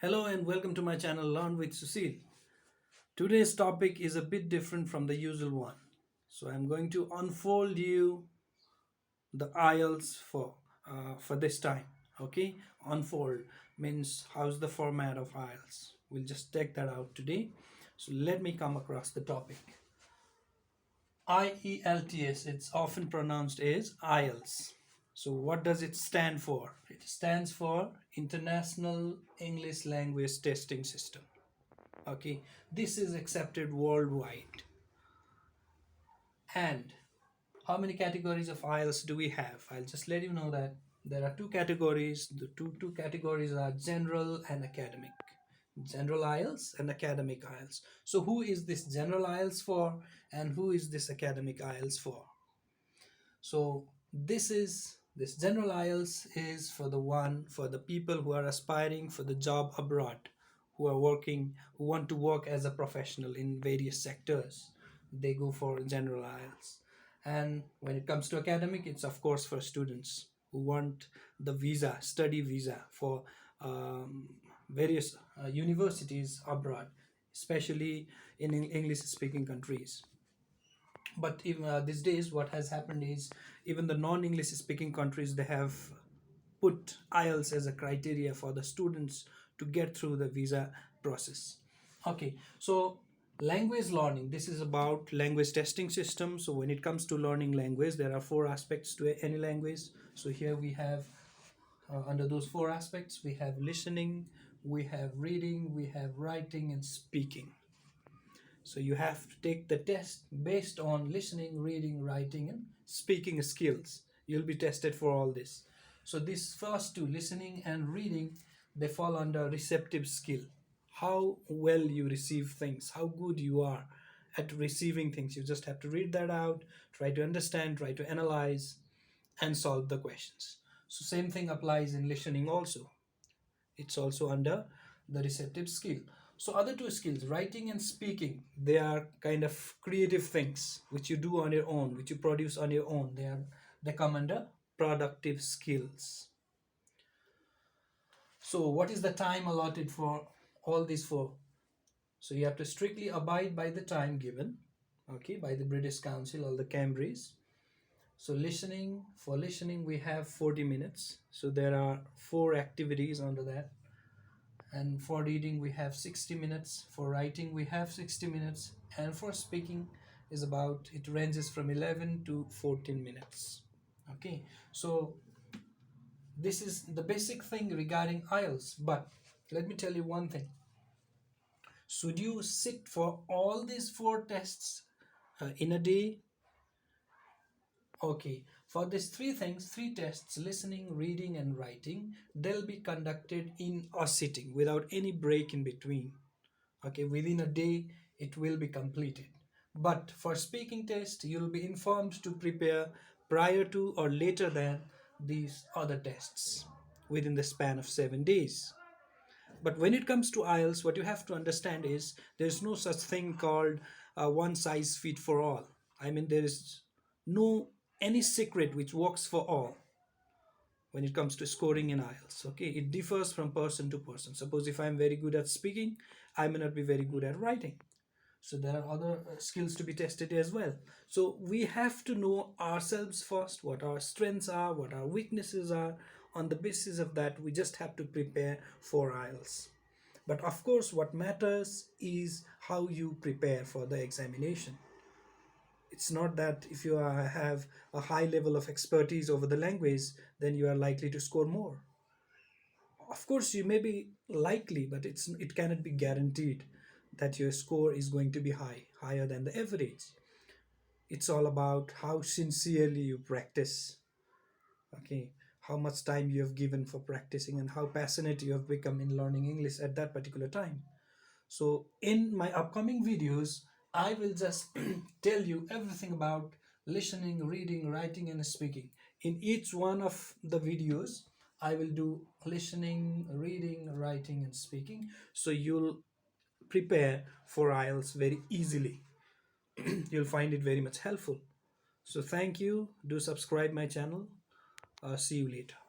Hello and welcome to my channel Learn with Susil. Today's topic is a bit different from the usual one. So I'm going to unfold you the IELTS for this time. Okay, unfold means how's the format of IELTS. We'll just take that out today. So let me come across the topic. IELTS, it's often pronounced as IELTS. So what does it stand for? It stands for International English Language Testing System. Okay, this is accepted worldwide. And how many categories of IELTS do we have? I'll just let you know that there are two categories. The two categories are general and academic. General IELTS and academic IELTS. So who is this general IELTS for and who is this academic IELTS for? So this general IELTS is for the people who are aspiring for the job abroad, who want to work as a professional in various sectors. They go for general IELTS. And when it comes to academic, it's of course for students who want the study visa for um, various universities abroad, especially in English speaking countries. But even these days what has happened is even the non-English speaking countries, they have put IELTS as a criteria for the students to get through the visa process. Okay, so language learning, this is about language testing system. So when it comes to learning language, there are four aspects to any language. So here we have under those four aspects, we have listening, we have reading, we have writing and speaking. So you have to take the test based on listening, reading, writing, and speaking skills. You'll be tested for all this. So these first two, listening and reading, they fall under receptive skill. How well you receive things, how good you are at receiving things. You just have to read that out, try to understand, try to analyze, and solve the questions. So same thing applies in listening also. It's also under the receptive skill. So other two skills, writing and speaking, they are kind of creative things which you do on your own, which you produce on your own. They come under productive skills. So what is the time allotted for all these four? So you have to strictly abide by the time given, okay, by the British Council or the Cambridge. So for listening we have 40 minutes. So there are four activities under that. And for reading we have 60 minutes, for writing we have 60 minutes, and for speaking is about, it ranges from 11 to 14 minutes. Okay, so this is the basic thing regarding IELTS. But let me tell you one thing: should you sit for all these four tests in a day? Okay, for these three tests, listening, reading, and writing, they'll be conducted in a sitting without any break in between. Okay, within a day it will be completed. But for speaking test, you'll be informed to prepare prior to or later than these other tests within the span of 7 days. But when it comes to IELTS, what you have to understand is there's no such thing called one size fit for all. I mean, there is no any secret which works for all when it comes to scoring in IELTS. Okay, it differs from person to person. Suppose if I'm very good at speaking, I may not be very good at writing. So there are other skills to be tested as well. So we have to know ourselves first, what our strengths are, what our weaknesses are. On the basis of that, we just have to prepare for IELTS. But of course, what matters is how you prepare for the examination. It's not that if you have a high level of expertise over the language, then you are likely to score more. Of course, you may be likely, but it cannot be guaranteed that your score is going to be higher than the average. It's all about how sincerely you practice. Okay, how much time you have given for practicing and how passionate you have become in learning English at that particular time. So in my upcoming videos, I will just tell you everything about listening, reading, writing, and speaking. In each one of the videos, I will do listening, reading, writing, and speaking. So you'll prepare for IELTS very easily. You'll find it very much helpful. So thank you. Do subscribe my channel. See you later.